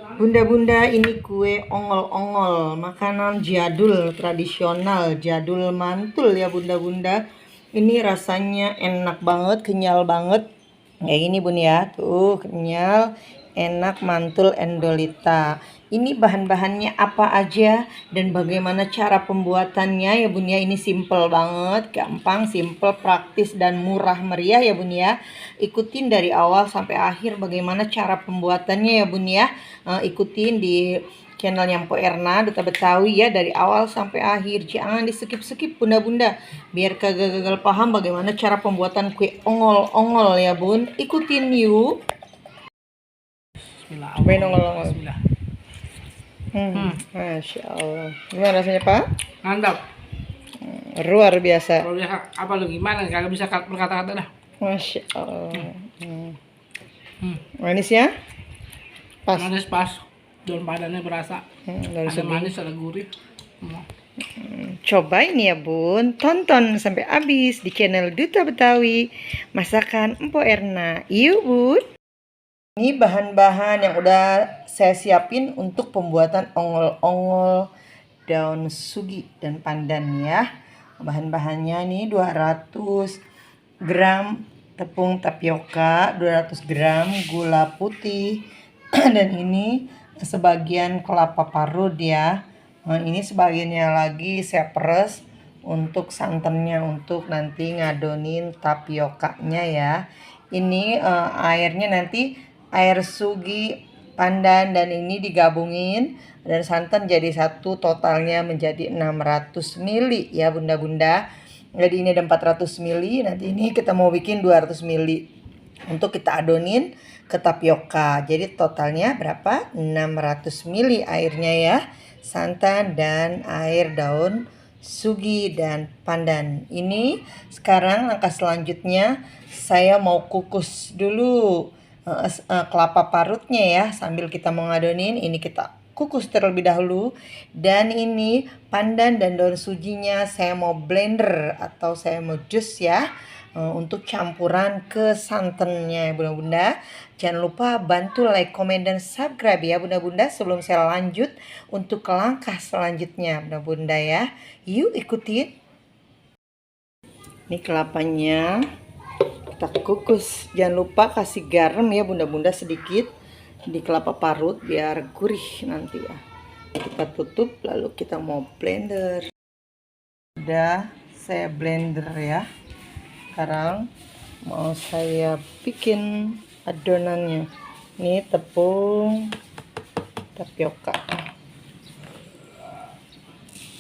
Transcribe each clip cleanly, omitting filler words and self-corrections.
Bunda-bunda, ini kue ongol-ongol, makanan jadul, tradisional, jadul mantul ya bunda-bunda. Ini rasanya enak banget, kenyal banget. Kayak ini bun ya, tuh kenyal, enak, mantul, endolita. Ini bahan-bahannya apa aja dan bagaimana cara pembuatannya ya bun ya. Ini simple banget, gampang, simple, praktis, dan murah meriah ya bun ya. Ikutin dari awal sampai akhir bagaimana cara pembuatannya ya bun ya. Ikutin di channelnya Mpo Erna Duta Betawi ya, dari awal sampai akhir. Jangan di skip-skip bunda-bunda, biar kagak gagal paham bagaimana cara pembuatan kue ongol-ongol ya bun. Ikutin yuk. Bismillah. Cobain ongol-ongol. Bismillah. Masya Allah. Gimana rasanya pak? Mantap. Luar biasa. Kalau biasa apa lu gimana? Kagak bisa berkata-kata dah. Masya Allah. Manisnya? Pas. Manis pas. Daun padannya berasa. Ada manis, ada gurih. Cobain ya bun, tonton sampai habis di channel Duta Betawi Masakan Mpo Erna. Yuk bun. Ini bahan-bahan yang udah saya siapin untuk pembuatan ongol-ongol daun sugi dan pandan ya. Bahan-bahannya nih 200 gram tepung tapioka, 200 gram gula putih, dan ini sebagian kelapa parut ya. Ini sebagiannya lagi saya peres untuk santannya, untuk nanti ngadonin tapiokanya ya. Ini airnya nanti air sugi, pandan, dan ini digabungin dan santan jadi satu, totalnya menjadi 600 ml ya bunda-bunda. Jadi ini ada 400 ml, nanti ini kita mau bikin 200 ml untuk kita adonin ke tapioka. Jadi totalnya berapa? 600 ml airnya ya, santan dan air daun sugi dan pandan. Ini sekarang langkah selanjutnya saya mau kukus dulu kelapa parutnya ya, sambil kita mau ngadonin. Ini kita kukus terlebih dahulu, dan ini pandan dan daun sujinya saya mau blender atau saya mau jus ya, untuk campuran ke santannya bunda-bunda. Jangan lupa bantu like, komen, dan subscribe ya bunda-bunda sebelum saya lanjut untuk ke langkah selanjutnya bunda-bunda ya. Yuk ikutin. Ini kelapanya kita kukus. Jangan lupa kasih garam ya bunda-bunda sedikit di kelapa parut biar gurih nanti ya. Kita tutup lalu kita mau blender. Udah saya blender ya. Sekarang mau saya bikin adonannya. Ini tepung tapioka,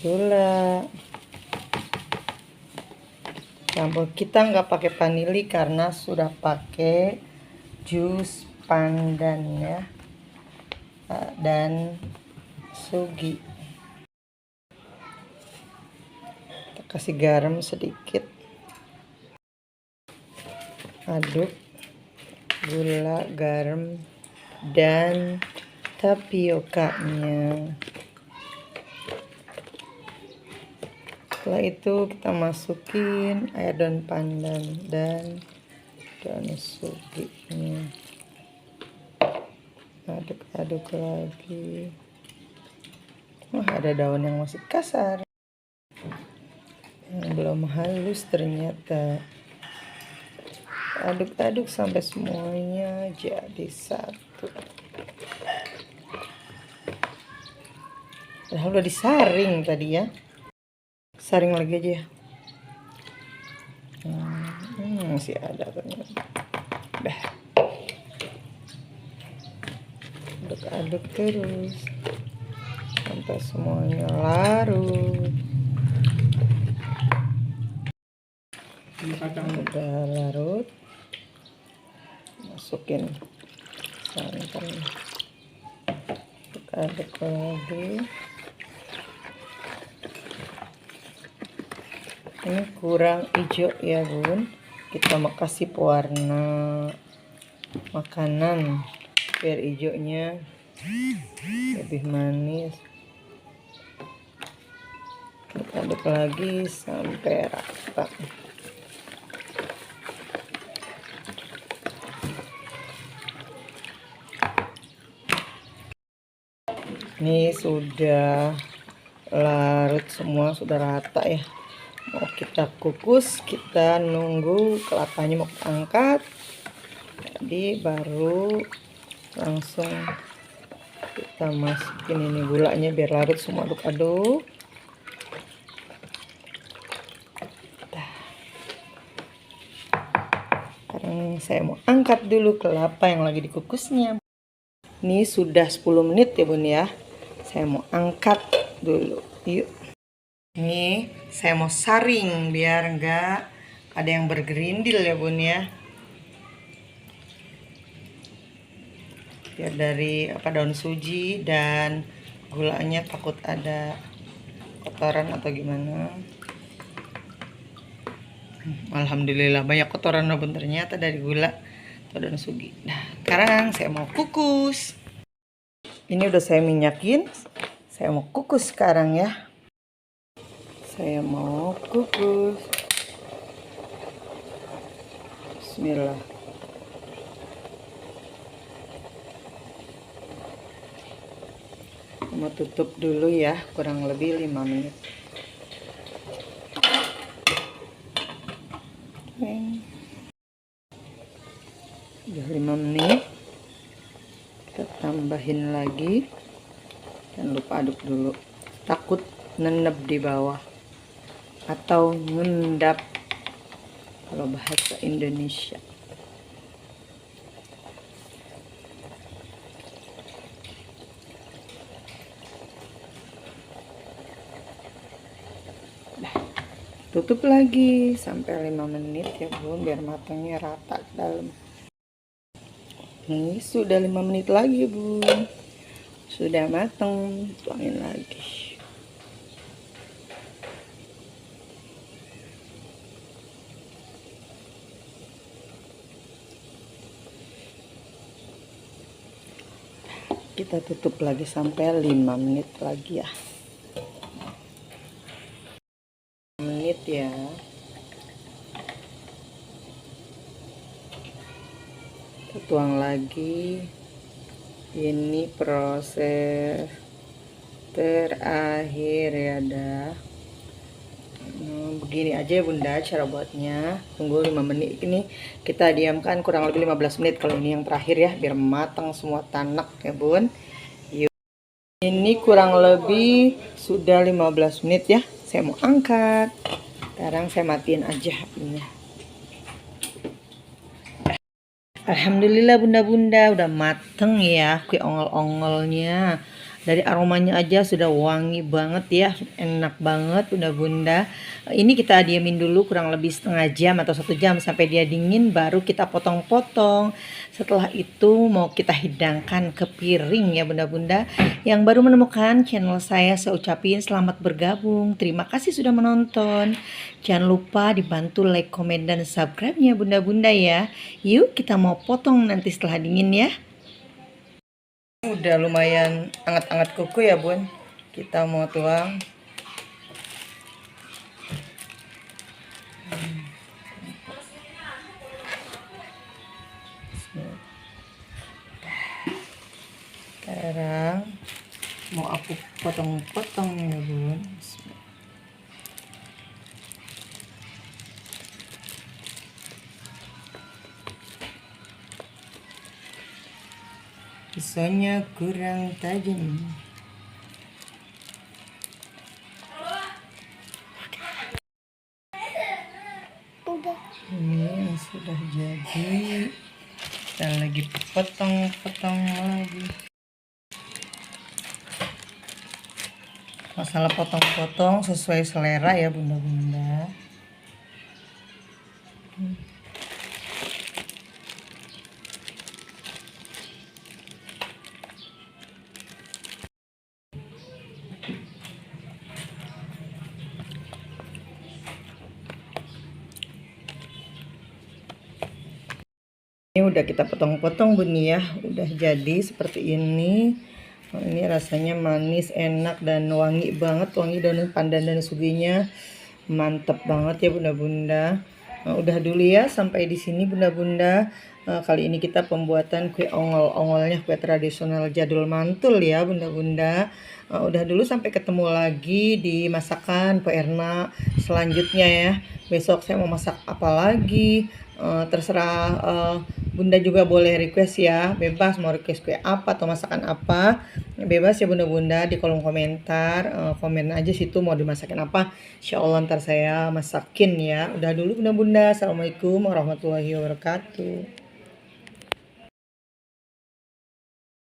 gula. Campur, kita nggak pakai vanili karena sudah pakai jus pandan ya, dan sugi. Kita kasih garam sedikit, aduk gula, garam, dan tapiokanya. Setelah itu kita masukin air daun pandan dan daun suginya. Aduk-aduk lagi. Wah, ada daun yang masih kasar, yang belum halus ternyata. Aduk-aduk sampai semuanya jadi satu. Udah disaring tadi ya. Saring lagi aja ya. Masih ada ternyata. Udah. Aduk-aduk terus sampai semuanya larut. Udah larut, masukin santan, aduk lagi. Ini kurang hijau ya bun, kita mau kasih pewarna makanan biar hijaunya lebih manis. Aduk lagi sampai rata. Ini sudah larut semua, sudah rata ya. Mau kita kukus, kita nunggu kelapanya mau kita angkat. Jadi baru langsung kita masukin ini gulanya biar larut semua, aduk-aduk. Sekarang saya mau angkat dulu kelapa yang lagi dikukusnya. Ini sudah 10 menit ya bun ya. Saya mau angkat dulu. Yuk. Ini saya mau saring biar enggak ada yang bergerindil ya bun ya. Biar dari daun suji dan gulanya takut ada kotoran atau gimana. Alhamdulillah banyak kotoran bun ternyata dari gula atau daun suji. Nah sekarang saya mau kukus. Ini udah saya minyakin. Saya mau kukus sekarang ya. Saya mau kukus. Bismillah. Mau tutup dulu ya, kurang lebih 5 menit. Udah 5 menit. Kita tambahin lagi. Jangan lupa aduk dulu. Takut nenep di bawah atau ngendap kalau bahasa Indonesia. Tutup lagi sampai 5 menit ya bun, biar matangnya rata ke dalam. Ini sudah 5 menit lagi bun, sudah matang. Tuangin lagi. Kita tutup lagi sampai 5 menit lagi ya. Menit ya. Kita tuang lagi. Ini proses terakhir ya dah. Begini aja ya bunda cara buatnya. Tunggu 5 menit ini, kita diamkan kurang lebih 15 menit kalau ini yang terakhir ya, biar matang semua tanak ya bun. Yuk. Ini kurang lebih sudah 15 menit ya. Saya mau angkat. Sekarang saya matiin aja apinya. Alhamdulillah bunda-bunda udah mateng ya kue ongol-ongolnya. Dari aromanya aja sudah wangi banget ya, enak banget bunda-bunda. Ini kita diamin dulu kurang lebih setengah jam atau 1 jam sampai dia dingin, baru kita potong-potong. Setelah itu mau kita hidangkan ke piring ya bunda-bunda. Yang baru menemukan channel saya ucapin selamat bergabung. Terima kasih sudah menonton. Jangan lupa dibantu like, komen, dan subscribe-nya bunda-bunda ya. Yuk kita mau potong nanti setelah dingin ya. Udah lumayan anget-anget kuku ya bun. Kita mau tuang. Sekarang mau aku potong-potong ya bun. Pisaunya kurang tajam. Ini yang sudah jadi. Kita lagi potong-potong lagi. Masalah potong-potong sesuai selera ya bunda-bunda. Ini udah kita potong-potong bun ya, udah jadi seperti ini. Ini rasanya manis, enak, dan wangi banget. Wangi daun pandan dan suginya mantep banget ya bunda-bunda. Udah dulu ya sampai di sini bunda-bunda. Kali ini kita pembuatan kue ongol-ongolnya, kue tradisional jadul mantul ya bunda-bunda. Udah dulu, sampai ketemu lagi di masakan Pak Erna selanjutnya ya. Besok saya mau masak apa lagi, terserah bunda juga boleh request ya, bebas mau request kue apa atau masakan apa, bebas ya bunda-bunda di kolom komentar. Komen aja situ mau dimasakin apa, insya Allah ntar saya masakin ya. Udah dulu bunda-bunda, assalamualaikum warahmatullahi wabarakatuh.